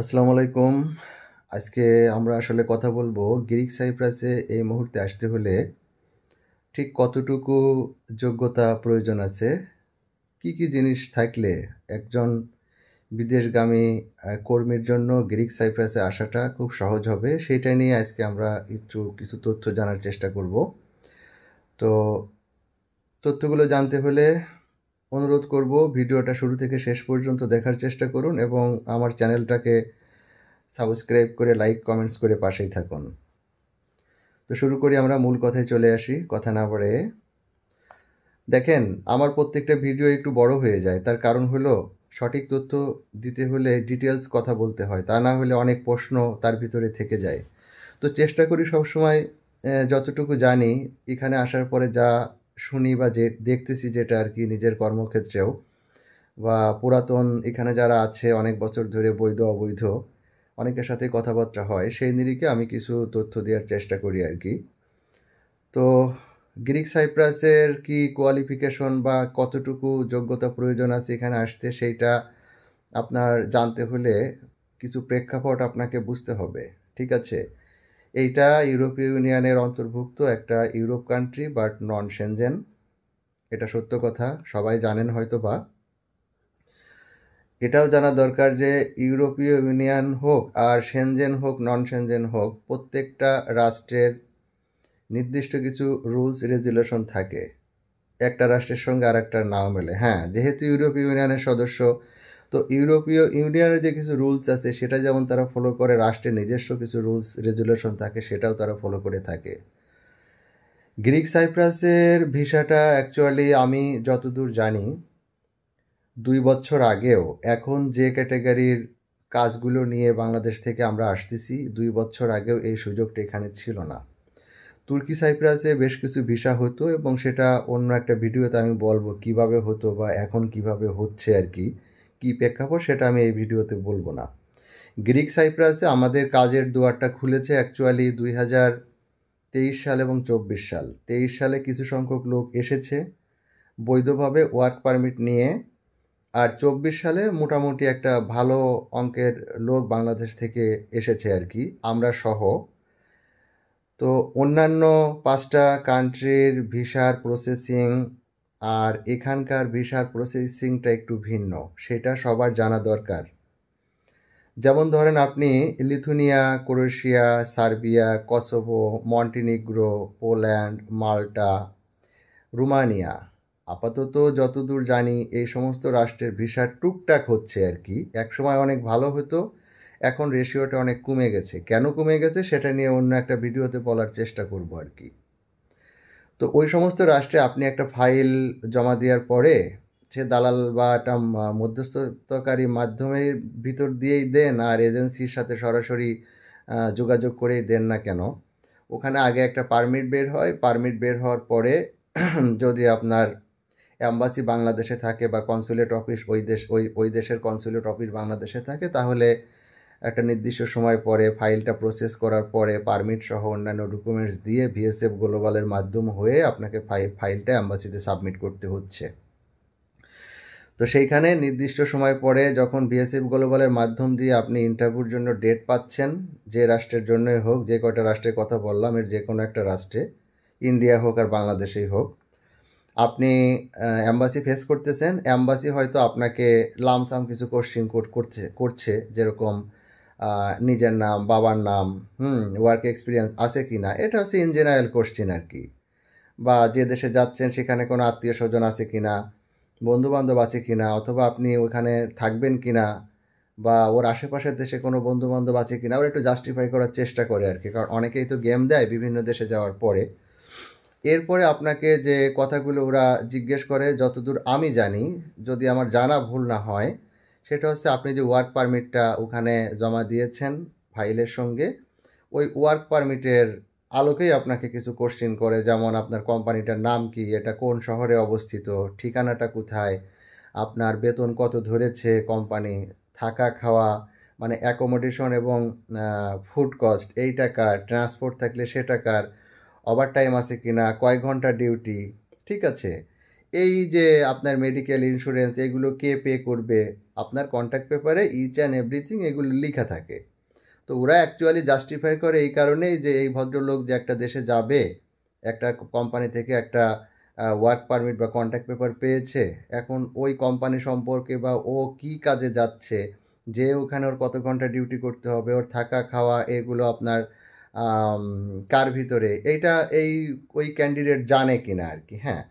আসসালামু আলাইকুম। আজকে আমরা আসলে কথা বলবো গ্রিক সাইপ্রাসে এই মুহূর্তে আসতে হলে ঠিক কতটুকু যোগ্যতা প্রয়োজন আছে, কি কি জিনিস থাকলে একজন বিদেশগামী কর্মীর জন্য গ্রিক সাইপ্রাসে আসাটা খুব সহজ হবে, সেটা নিয়ে আজকে আমরা একটু কিছু তথ্য জানার চেষ্টা করব। তো তথ্যগুলো জানতে হলে অনুরোধ করব ভিডিওটা শুরু থেকে শেষ পর্যন্ত দেখার চেষ্টা করুন এবং আমার চ্যানেলটাকে সাবস্ক্রাইব করে লাইক কমেন্টস করে পাশেই থাকুন। তো শুরু করি, আমরা মূল কথায় চলে আসি কথা না বাড়ে। দেখেন, আমার প্রত্যেকটা ভিডিও একটু বড় হয়ে যায়, তার কারণ হলো সঠিক তথ্য দিতে হলে ডিটেলস কথা বলতে হয়, তা না হলে অনেক প্রশ্ন তার ভিতরে থেকে যায়। তো চেষ্টা করি সবসময় যতটুকু জানি এখানে আসার পরে যা শুনি বা যে দেখতেছি, যেটা আর কি নিজের কর্মক্ষেত্রেও বা পুরাতন এখানে যারা আছে অনেক বছর ধরে বৈধ অবৈধ অনেকের সাথে কথাবার্তা হয়, সেই নিরিখে আমি কিছু তথ্য দেওয়ার চেষ্টা করি আর কি। তো গ্রিক সাইপ্রাসের কি কোয়ালিফিকেশন বা কতটুকু যোগ্যতা প্রয়োজন আছে এখানে আসতে, সেইটা আপনার জানতে হলে কিছু প্রেক্ষাপট আপনাকে বুঝতে হবে। ঠিক আছে, এইটা ইউরোপীয় ইউনিয়নের অন্তর্ভুক্ত একটা Europe country, but non Shenzhen. এটা সত্য কথা, সবাই জানেন হয়তো বা। এটাও জানা দরকার যে ইউরোপীয় ইউনিয়ন হোক আর সেনজেন হোক নন সেনজেন হোক, প্রত্যেকটা রাষ্ট্রের নির্দিষ্ট কিছু রুলস রেগুলেশন থাকে, একটা রাষ্ট্রের সঙ্গে আর একটার নাও মেলে। হ্যাঁ, যেহেতু ইউরোপীয় ইউনিয়নের সদস্য, তো ইউরোপীয় ইউনিয়নের যে কিছু রুলস আছে সেটা যেমন তারা ফলো করে, রাষ্ট্রের নিজস্ব কিছু রুলস রেগুলেশন থাকে সেটাও তারা ফলো করে থাকে। গ্রিক সাইপ্রাসের ভিসাটা অ্যাকচুয়ালি আমি যতদূর জানি 2 বছর আগেও, এখন যে ক্যাটাগরির কাজগুলো নিয়ে বাংলাদেশ থেকে আমরা আসতেছি, 2 বছর আগেও এই সুযোগটা এখানে ছিল না। তুর্কি সাইপ্রাসে বেশ কিছু ভিসা হতো এবং সেটা অন্য একটা ভিডিওতে আমি বলবো কিভাবে হতো বা এখন কিভাবে হচ্ছে আর কি, কী প্রেক্ষাপট সেটা আমি এই ভিডিওতে বলবো না। গ্রিক সাইপ্রাসে আমাদের কাজের দুয়ারটা খুলেছে অ্যাকচুয়ালি 2023 সাল এবং 24 সাল। 23 সালে কিছু সংখ্যক লোক এসেছে বৈধভাবে ওয়ার্ক পারমিট নিয়ে, আর 24 সালে মোটামুটি একটা ভালো অঙ্কের লোক বাংলাদেশ থেকে এসেছে আর কি, আমরা সহ। তো অন্যান্য 5টা কান্ট্রির ভিসার প্রসেসিং আর এখানকার ভিসার প্রসেসিংটা একটু ভিন্ন, সেটা সবার জানা দরকার। যেমন ধরেন, আপনি Lithuania, Croatia, Serbia, Kosovo, Montenegro, Poland, Malta, Romania, আপাতত যতদূর জানি এই সমস্ত রাষ্ট্রের ভিসা টুকটাক হচ্ছে আর কি। একসময় অনেক ভালো হতো, এখন রেশিওটা অনেক কমে গেছে। কেন কমে গেছে সেটা নিয়ে অন্য একটা ভিডিওতে বলার চেষ্টা করব আর কি। তো ওই সমস্ত রাষ্ট্রে আপনি একটা ফাইল জমা দেওয়ার পরে, সে দালাল বা একটা মধ্যস্থতাকারী মাধ্যমের ভিতর দিয়েই দেন আর এজেন্সির সাথে সরাসরি যোগাযোগ করেই দেন না কেন, ওখানে আগে একটা পারমিট বের হয়। পারমিট বের হওয়ার পরে যদি আপনার অ্যাম্বাসি বাংলাদেশে থাকে বা কনসুলেট অফিস ওই দেশের কনসুলেট অফিস বাংলাদেশে থাকে, তাহলে একটা নির্দিষ্ট সময় পরে ফাইলটা প্রসেস করার পরে পারমিট সহ অন্যান্য ডকুমেন্টস দিয়ে ভিএসএফ গ্লোবালের মাধ্যম হয়ে আপনাকে ফাইলটা অ্যাম্বাসিতে সাবমিট করতে হচ্ছে। তো সেইখানে নির্দিষ্ট সময় পরে যখন ভিএসএফ গ্লোবালের মাধ্যম দিয়ে আপনি ইন্টারভিউর জন্য ডেট পাচ্ছেন, যে রাষ্ট্রের জন্যই হোক, যে কয়টা রাষ্ট্রের কথা বললাম এর যে কোনো একটা রাষ্ট্রে, ইন্ডিয়া হোক আর বাংলাদেশেই হোক, আপনি অ্যাম্বাসি ফেস করতেছেন। অ্যাম্বাসি হয়তো আপনাকে লামসাম কিছু কোশ্চিন করছে, যেরকম নিজের নাম, বাবার নাম, ওয়ার্ক এক্সপিরিয়েন্স আছে কি না, এটা হচ্ছে ইন জেনারেল কোশ্চিন আর কি। বা যে দেশে যাচ্ছেন সেখানে কোনো আত্মীয় স্বজন আছে কি না, বন্ধুবান্ধব আছে কি না, অথবা আপনি ওখানে থাকবেন কি না, বা ওর আশেপাশের দেশে কোনো বন্ধুবান্ধব আছে কি না, ওরা একটু জাস্টিফাই করার চেষ্টা করে আর কি। কারণ অনেকেই তো গেম দেয় বিভিন্ন দেশে যাওয়ার পরে। এরপরে আপনাকে যে কথাগুলো ওরা জিজ্ঞেস করে, যতদূর আমি জানি, যদি আমার জানা ভুল না হয়, সেটা হচ্ছে আপনি যে ওয়ার্ক পারমিটটা ওখানে জমা দিয়েছেন ফাইলের সঙ্গে, ওই ওয়ার্ক পারমিটের আলোকেই আপনাকে কিছু কোশ্চেন করে, যেমন আপনার কোম্পানিটার নাম কি, এটা কোন শহরে অবস্থিত, ঠিকানাটা কোথায়, আপনার বেতন কত ধরেছে কোম্পানি, থাকা খাওয়া মানে অ্যাকোমোডেশন এবং ফুড কস্ট এই টাকার, ট্রান্সপোর্ট থাকলে সে টাকার, ওভারটাইম আছে কি না, কয় ঘন্টা ডিউটি, ঠিক আছে, এই যে আপনার মেডিকেল ইন্স্যুরেন্স এগুলো কে পে করবে, আপনার কন্ট্যাক্ট পেপারে ইচ অ্যান্ড এভরিথিং এগুলো লেখা থাকে। তো ওরা অ্যাকচুয়ালি জাস্টিফাই করে এই কারণেই যে এই ভদ্রলোক যে একটা দেশে যাবে, একটা কোম্পানি থেকে একটা ওয়ার্ক পারমিট বা কন্ট্যাক্ট পেপার পেয়েছে, এখন ওই কোম্পানি সম্পর্কে বা ও কি কাজে যাচ্ছে, যে ওখানে ওর কত ঘন্টা ডিউটি করতে হবে, ওর থাকা খাওয়া এগুলো আপনার কার ভিতরে, এইটা ওই ক্যান্ডিডেট জানে কিনা আর কি। হ্যাঁ,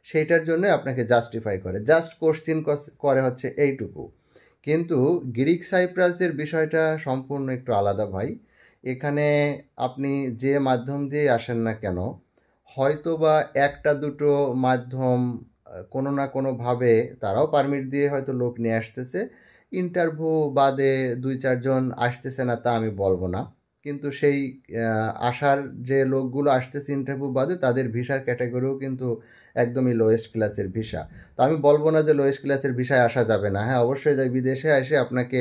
সেইটার জন্য আপনাকে জাস্টিফাই করে, জাস্ট কোশ্চিন করে হচ্ছে এইটুকু। কিন্তু গ্রিক সাইপ্রাসের বিষয়টা সম্পূর্ণ একটু আলাদা ভাই। এখানে আপনি যে মাধ্যম দিয়ে আসেন না কেন, হয়তো বা একটা দুটো মাধ্যম কোনো না কোনোভাবে তারাও পারমিট দিয়ে হয়তো লোক নিয়ে আসতেছে, ইন্টারভিউ বাদে 2-4 জন আসতেছে না তা আমি বলবো না, কিন্তু সেই আসার যে লোকগুলো আসতেছে ইন্টারভিউ বাদে তাদের ভিসার ক্যাটাগরিও কিন্তু একদমই লোয়েস্ট ক্লাসের ভিসা। তো আমি বলবো না যে লোয়েস্ট ক্লাসের ভিসায় আসা যাবে না, হ্যাঁ অবশ্যই যাই, বিদেশে এসে আপনাকে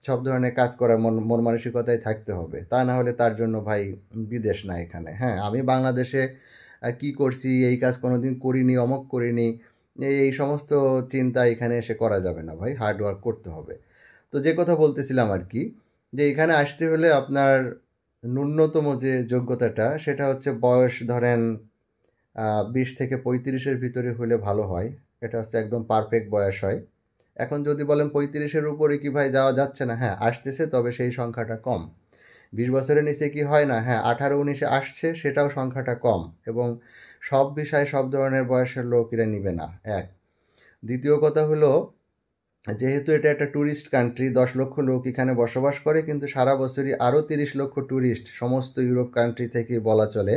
সব ধরনের কাজ করার মন মানসিকতায় থাকতে হবে, তা না হলে তার জন্য ভাই বিদেশ না এখানে। হ্যাঁ, আমি বাংলাদেশে কি করছি, এই কাজ কোনোদিন করিনি, অমক করিনি, এই সমস্ত চিন্তা এখানে এসে করা যাবে না ভাই, হার্ড ওয়ার্ক করতে হবে। তো যে কথা বলতেছিলাম আর কি, যে এখানে আসতে হলে আপনার ন্যূনতম যে যোগ্যতাটা সেটা হচ্ছে বয়স ধরেন 20 থেকে 35-এর ভিতরে হলে ভালো হয়, এটা হচ্ছে একদম পারফেক্ট বয়স হয়। এখন যদি বলেন 35-এর উপরে কি ভাই যাওয়া যাচ্ছে না, হ্যাঁ আসতেছে, তবে সেই সংখ্যাটা কম। 20 বছরের নিচে কি হয় না, হ্যাঁ 18-19-এ আসছে, সেটাও সংখ্যাটা কম, এবং সব বিষয়ে সব ধরনের বয়সের লোক এরা নিবে না। এক, দ্বিতীয় কথা হলো, যেহেতু এটা একটা ট্যুরিস্ট কান্ট্রি, 10 লক্ষ লোক এখানে বসবাস করে, কিন্তু সারা বছরই আরও 30 লক্ষ ট্যুরিস্ট সমস্ত ইউরোপ কান্ট্রি থেকে বলা চলে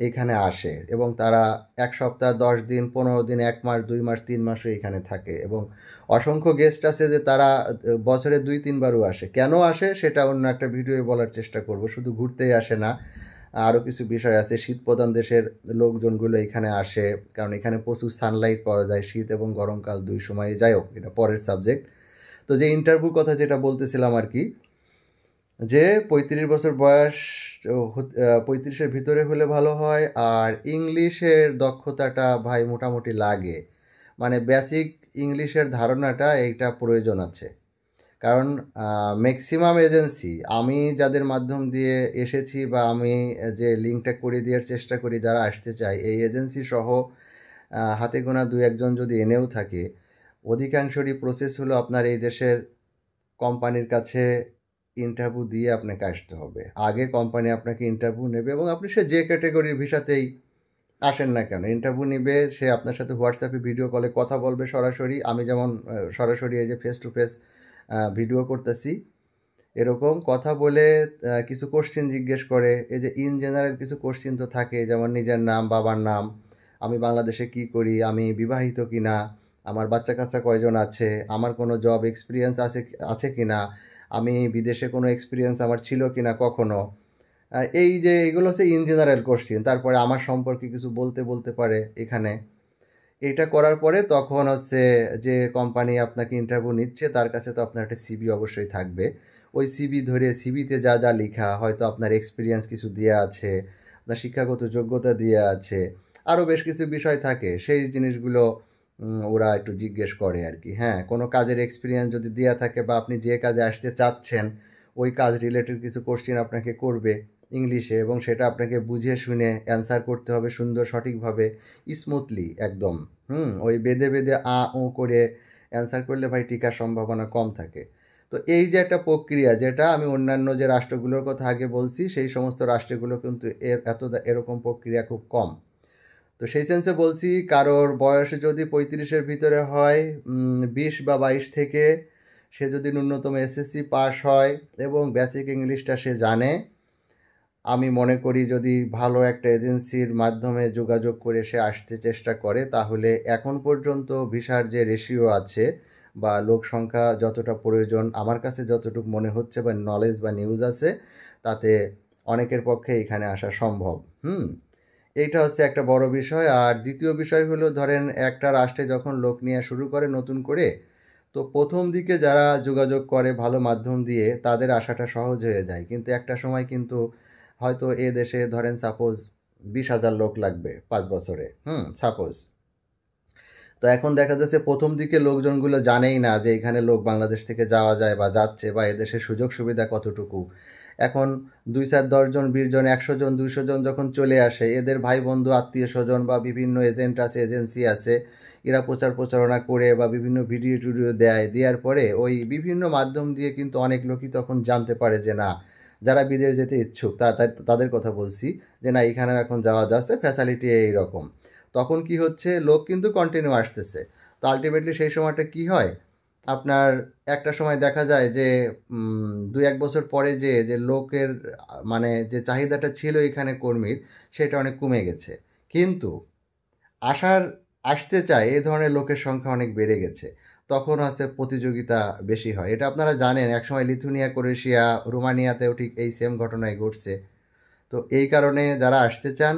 এখানে আসে, এবং তারা 1 সপ্তাহ, 10 দিন, 15 দিন, 1 মাস, 2 মাস, 3 মাসও এখানে থাকে, এবং অসংখ্য গেস্ট আছে যে তারা বছরে 2-3 বারও আসে। কেন আসে সেটা অন্য একটা ভিডিওয়ে বলার চেষ্টা করব, শুধু ঘুরতেই আসে না, আরও কিছু বিষয় আছে। শীত প্রধান দেশের লোকজনগুলো এখানে আসে, কারণ এখানে প্রচুর সানলাইট পাওয়া যায় শীত এবং গরমকাল দুই সময়। যাই হোক, এটা পরের সাবজেক্ট। তো যে ইন্টারভিউ কথা যেটা বলতেছিলাম আর কি, যে 35 বছর বয়স, 35-এর ভিতরে হলে ভালো হয়, আর ইংলিশের দক্ষতাটা ভাই মোটামুটি লাগে, মানে বেসিক ইংলিশের ধারণাটা এইটা প্রয়োজন আছে। কারণ ম্যাক্সিমাম এজেন্সি, আমি যাদের মাধ্যম দিয়ে এসেছি বা আমি যে লিঙ্কটা করে দেওয়ার চেষ্টা করি যারা আসতে চায়, এই এজেন্সি সহ হাতে গোনা 2-1 জন যদি এনেও থাকে, অধিকাংশরই প্রসেস হলো আপনার এই দেশের কোম্পানির কাছে ইন্টারভিউ দিয়ে আপনাকে আসতে হবে। আগে কোম্পানি আপনাকে ইন্টারভিউ নেবে, এবং আপনি সে যে ক্যাটাগরির ভিসাতেই আসেন না কেন, ইন্টারভিউ নিবে, সে আপনার সাথে হোয়াটসঅ্যাপে ভিডিও কলে কথা বলবে সরাসরি, আমি যেমন সরাসরি এই যে ফেস টু ফেস ভিডিও করতেছি, এরকম কথা বলে কিছু কোশ্চেন জিজ্ঞেস করে। এই যে ইন জেনারেল কিছু কোশ্চেন তো থাকে, যেমন নিজের নাম, বাবার নাম, আমি বাংলাদেশে কি করি, আমি বিবাহিত কিনা, আমার বাচ্চা কাচ্চা কয়জন আছে, আমার কোনো জব এক্সপিরিয়েন্স আছে কিনা, আমি বিদেশে কোনো এক্সপিরিয়েন্স আমার ছিল কিনা কখনো, এই যে এগুলো হচ্ছে ইন জেনারেল কোশ্চেন। তারপরে আমার সম্পর্কে কিছু বলতে পারে এখানে। এটা করার পরে তখন হচ্ছে যে কোম্পানি আপনাকে ইন্টারভিউ নিচ্ছে তার কাছে তো আপনার একটা সিভি অবশ্যই থাকবে, ওই সিভি ধরে, সিভিতে যা যা লেখা, হয়তো আপনার এক্সপিরিয়েন্স কিছু দেওয়া আছে, আপনার শিক্ষাগত যোগ্যতা দেওয়া আছে, আরও বেশ কিছু বিষয় থাকে, সেই জিনিসগুলো ওরা একটু জিজ্ঞেস করে আর কি। হ্যাঁ, কোনো কাজের এক্সপিরিয়েন্স যদি দেওয়া থাকে বা আপনি যে কাজে আসতে চাচ্ছেন ওই কাজ রিলেটেড কিছু কোশ্চেন আপনাকে করবে ইংলিশে, এবং সেটা আপনাকে বুঝে শুনে অ্যান্সার করতে হবে সুন্দর সঠিকভাবে, স্মুথলি একদম। ওই বেঁধে বেঁধে ও করে অ্যান্সার করলে ভাই টিকার সম্ভাবনা কম থাকে। তো এই যে একটা প্রক্রিয়া, যেটা আমি অন্যান্য যে রাষ্ট্রগুলোর কথা আগে বলছি, সেই সমস্ত রাষ্ট্রগুলো কিন্তু এরকম প্রক্রিয়া খুব কম। তো সেই সেন্সে বলছি, কারোর বয়স যদি 35-এর ভিতরে হয়, 20 বা 22 থেকে, সে যদি ন্যূনতম এসএসসি পাস হয় এবং বেসিক ইংলিশটা সে জানে, আমি মনে করি যদি ভালো একটা এজেন্সির মাধ্যমে যোগাযোগ করে সে আসতে চেষ্টা করে, তাহলে এখন পর্যন্ত ভিসার যে রেশিও আছে বা লোক সংখ্যা যতটা প্রয়োজন, আমার কাছে যতটুকু মনে হচ্ছে বা নলেজ বা নিউজ আছে, তাতে অনেকের পক্ষে এখানে আসা সম্ভব। এইটা হচ্ছে একটা বড় বিষয়। আর দ্বিতীয় বিষয় হলো, ধরেন একটা রাষ্ট্রে যখন লোক নিয়ে শুরু করে নতুন করে, তো প্রথম দিকে যারা যোগাযোগ করে ভালো মাধ্যম দিয়ে, তাদের আসাটা সহজ হয়ে যায়, কিন্তু একটা সময় কিন্তু হয়তো এ দেশে ধরেন সাপোজ 20,000 লোক লাগবে 5 বছরে, সাপোজ। তো এখন দেখা যাচ্ছে প্রথম দিকে লোকজনগুলো জানেই না যে এখানে লোক বাংলাদেশ থেকে যাওয়া যায় বা যাচ্ছে বা এদেশের সুযোগ সুবিধা কতটুকু। এখন 2, 4, 10 জন 20 জন 100 জন 200 জন যখন চলে আসে, এদের ভাই বন্ধু আত্মীয় স্বজন বা বিভিন্ন এজেন্ট আছে, এজেন্সি আছে, এরা প্রচারণা করে বা বিভিন্ন ভিডিও টিডিও দেওয়ার পরে ওই বিভিন্ন মাধ্যম দিয়ে কিন্তু অনেক লোকই তখন জানতে পারে যে না, যারা বিদেশ যেতে ইচ্ছুক তাদের কথা বলছি, যে না এখানেও এখন যাওয়া যাচ্ছে, ফ্যাসিলিটি এইরকম। তখন কি হচ্ছে, লোক কিন্তু কন্টিনিউ আসতেছে। তো আলটিমেটলি সেই সময়টা কি হয়, আপনার একটা সময় দেখা যায় যে 2-1 বছর পরে যে লোকের মানে যে চাহিদাটা ছিল এখানে কর্মীর, সেটা অনেক কমে গেছে। কিন্তু আসতে চায় এই ধরনের লোকের সংখ্যা অনেক বেড়ে গেছে। তখন আছে প্রতিযোগিতা বেশি হয়। এটা আপনারা জানেন, একসময় লিথুনিয়া, ক্রোয়েশিয়া, রোমানিয়াতেও ঠিক এই সেম ঘটনাই ঘটছে। তো এই কারণে যারা আসতে চান,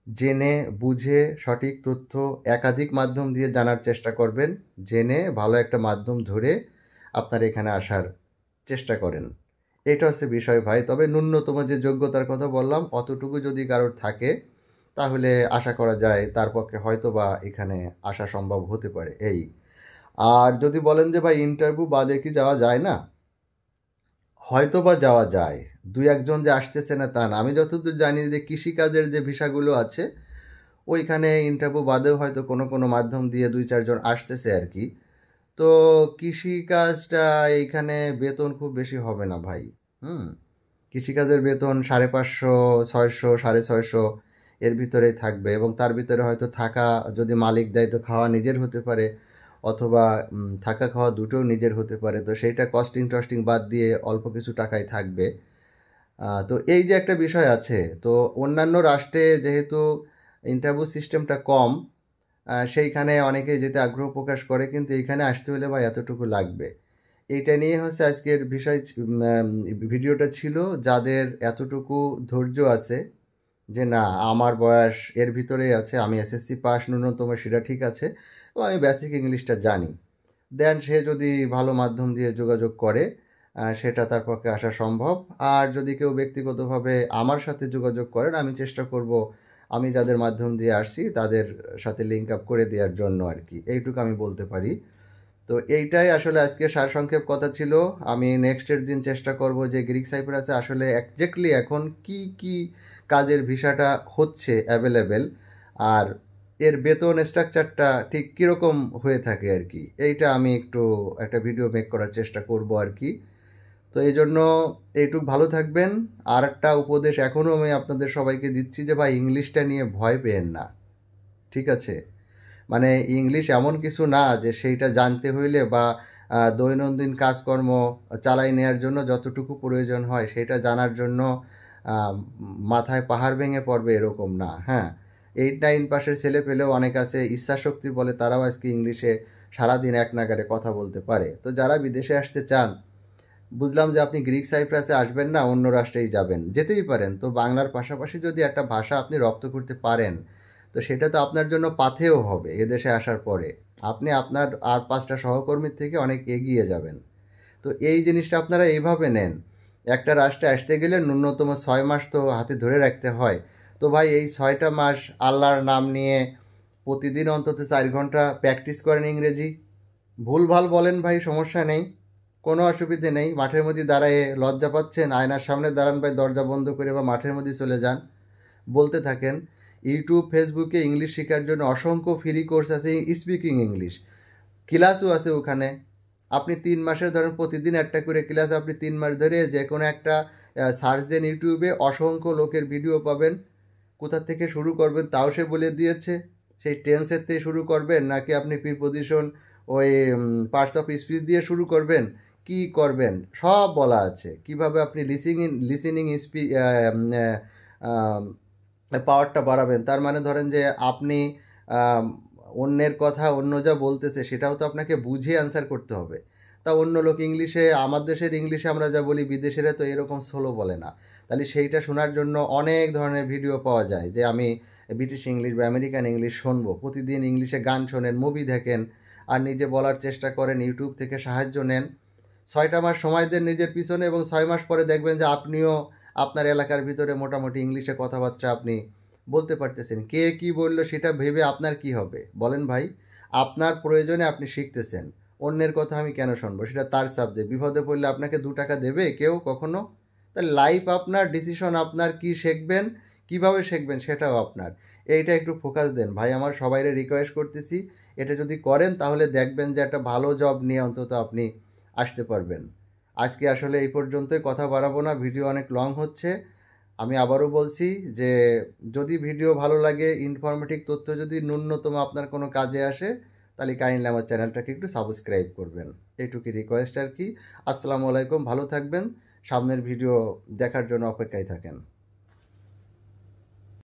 জেনে বুঝে সঠিক তথ্য একাধিক মাধ্যম দিয়ে জানার চেষ্টা করবেন। জেনে ভালো একটা মাধ্যম ধরে আপনার এখানে আসার চেষ্টা করেন। এটা হচ্ছে বিষয় ভাই। তবে ন্যূনতম যে যোগ্যতার কথা বললাম, অতটুকু যদি কারোর থাকে তাহলে আশা করা যায় তার পক্ষে হয়তো বা এখানে আসা সম্ভব হতে পারে এই। আর যদি বলেন যে ভাই ইন্টারভিউ বাদে কি যাওয়া যায় না, হয়তো বা যাওয়া যায়। 2-1 জন যে আসতেছে না তা না। আমি যতদূর জানি যে কৃষিকাজের যে ভিসাগুলো আছে, ওইখানে ইন্টারভিউ বাদেও হয়তো কোনো মাধ্যম দিয়ে 2-4 জন আসতেছে আর কি। তো কৃষিকাজটা এইখানে বেতন খুব বেশি হবে না ভাই। কৃষিকাজের বেতন 550, 600, 650 এর ভিতরেই থাকবে, এবং তার ভিতরে হয়তো থাকা যদি মালিক দেয় তো খাওয়া নিজের হতে পারে, অথবা থাকা খাওয়া দুটোও নিজের হতে পারে। তো সেইটা কস্টিং টস্টিং বাদ দিয়ে অল্প কিছু টাকায় থাকবে। তো এই যে একটা বিষয় আছে। তো অন্যান্য রাষ্ট্রে যেহেতু ইন্টারভিউ সিস্টেমটা কম, সেইখানে অনেকেই যেতে আগ্রহ প্রকাশ করে, কিন্তু এইখানে আসতে হলে বা এতটুকু লাগবে। এইটা নিয়ে হচ্ছে আজকের ভিডিওটা ছিল। যাদের এতটুকু ধৈর্য আছে যে না, আমার বয়স এর ভিতরেই আছে, আমি এসএসসি পাস ন্যূনতম সেটা ঠিক আছে, এবং আমি বেসিক ইংলিশটা জানি, দেন সে যদি ভালো মাধ্যম দিয়ে যোগাযোগ করে, সেটা তার পক্ষে আসা সম্ভব। আর যদি কেউ ব্যক্তিগতভাবে আমার সাথে যোগাযোগ করেন, আমি চেষ্টা করব আমি যাদের মাধ্যম দিয়ে আসছি তাদের সাথে লিঙ্ক আপ করে দেওয়ার জন্য আর কি। এইটুকু আমি বলতে পারি। তো এইটাই আসলে আজকে সারসংক্ষেপ কথা ছিল। আমি নেক্সটের দিন চেষ্টা করব যে গ্রিক সাইপ্রাসে আসলে একজ্যাক্টলি এখন কি কি কাজের ভিসাটা হচ্ছে অ্যাভেলেবেল, আর এর বেতন স্ট্রাকচারটা ঠিক কীরকম হয়ে থাকে আর কি। এইটা আমি একটু একটা ভিডিও মেক করার চেষ্টা করব আর কি। তো এই জন্য এইটুকু ভালো থাকবেন। আর একটা উপদেশ এখনও আমি আপনাদের সবাইকে দিচ্ছি যে ভাই, ইংলিশটা নিয়ে ভয় পেয়েন না, ঠিক আছে? মানে ইংলিশ এমন কিছু না যে সেইটা জানতে হইলে বা দৈনন্দিন কাজকর্ম চালাই নেওয়ার জন্য যতটুকু প্রয়োজন হয় সেটা জানার জন্য মাথায় পাহাড় ভেঙে পড়বে এরকম না। হ্যাঁ, 8-9 পাশের ছেলে পেলেও অনেক আছে, ইচ্ছাশক্তি বলে তারাও আজকে ইংলিশে সারাদিন এক নাগাড়ে কথা বলতে পারে। তো যারা বিদেশে আসতে চান, বুঝলাম যে আপনি গ্রিক সাইপ্রাসে আসবেন না, অন্য রাষ্ট্রেই যাবেন, যেতেই পারেন। তো বাংলার পাশাপাশি যদি একটা ভাষা আপনি রপ্ত করতে পারেন, তো সেটা তো আপনার জন্য পাথেয় হবে। এদেশে আসার পরে আপনি আপনার আর 5টা সহকর্মীর থেকে অনেক এগিয়ে যাবেন। তো এই জিনিসটা আপনারা এইভাবে নেন। একটা রাষ্ট্রে আসতে গেলে ন্যূনতম 6 মাস তো হাতে ধরে রাখতে হয়। তো ভাই, এই 6টা মাস আল্লাহর নাম নিয়ে প্রতিদিন অন্তত 4 ঘন্টা প্র্যাকটিস করেন ইংরেজি। ভুলভাল বলেন ভাই, সমস্যা নেই, কোনো অসুবিধে নেই। মাঠের মধ্যে দাঁড়ায়ে লজ্জা পাচ্ছেন, আয়নার সামনে দাঁড়ান ভাই, দরজা বন্ধ করে বা মাঠের মধ্যে চলে যান, বলতে থাকেন। ইউটিউব, ফেসবুকে ইংলিশ শেখার জন্য অসংখ্য ফ্রি কোর্স আছে, স্পিকিং ইংলিশ ক্লাসও আছে ওখানে। আপনি 3 মাসের ধরেন প্রতিদিন একটা করে ক্লাস, আপনি 3 মাস ধরে যে কোনো একটা সার্চ দেন ইউটিউবে, অসংখ্য লোকের ভিডিও পাবেন। কোথা থেকে শুরু করবেন তাও সে বলে দিয়েছে। সেই টেন্সের থেকে শুরু করবেন, নাকি আপনি প্রিপোজিশন ওই পার্টস অফ স্পিচ দিয়ে শুরু করবেন, কি করবেন সব বলা আছে। কিভাবে আপনি লিসেনিং পাওয়ারটা বাড়াবেন, তার মানে ধরেন যে আপনি অন্যের কথা অন্য যা বলতেছে সেটাও তো আপনাকে বুঝে অ্যান্সার করতে হবে। তা অন্য লোক ইংলিশে, আমার দেশের ইংলিশে আমরা যা বলি, বিদেশেরা তো এরকম স্লো বলে না। তাহলে সেইটা শোনার জন্য অনেক ধরনের ভিডিও পাওয়া যায়, যে আমি ব্রিটিশ ইংলিশ বা আমেরিকান ইংলিশ শুনবো। প্রতিদিন ইংলিশে গান শোনেন, মুভি দেখেন, আর নিজে বলার চেষ্টা করেন, ইউটিউব থেকে সাহায্য নেন। 6টা মাস সময় দেন নিজের পিছনে, এবং 6 মাস পরে দেখবেন যে আপনিও আপনার এলাকার ভিতরে মোটামুটি ইংলিশে কথাবার্তা আপনি বলতে পারতেছেন। কে কি বললো সেটা ভেবে আপনার কি হবে বলেন ভাই? আপনার প্রয়োজনে আপনি শিখতেছেন, অন্যের কথা আমি কেন শুনবো? সেটা তার সাবজেক্ট। বিপদে পড়লে আপনাকে 2 টাকা দেবে কেউ কখনো? তাহলে লাইফ আপনার, ডিসিশন আপনার, কী শিখবেন, কীভাবে শিখবেন সেটাও আপনার। এইটা একটু ফোকাস দেন ভাই আমার, সবাইরে রিকোয়েস্ট করতেছি। এটা যদি করেন তাহলে দেখবেন যে একটা ভালো জব নিয়ে অন্তত আপনি আসতে পারবেন। আজকে আসলে এই পর্যন্তই, কথা বাড়াবো না, ভিডিও অনেক লং হচ্ছে। আমি আবারও বলছি যে যদি ভিডিও ভালো লাগে, ইনফরমেটিভ তথ্য যদি ন্যূনতম আপনার কোনো কাজে আসে, তাহলে কাইন্ডলি আমার চ্যানেলটাকে একটু সাবস্ক্রাইব করবেন। এইটুকুই রিকোয়েস্ট আর কি। আসসালামু আলাইকুম, ভালো থাকবেন, সামনের ভিডিও দেখার জন্য অপেক্ষায় থাকেন।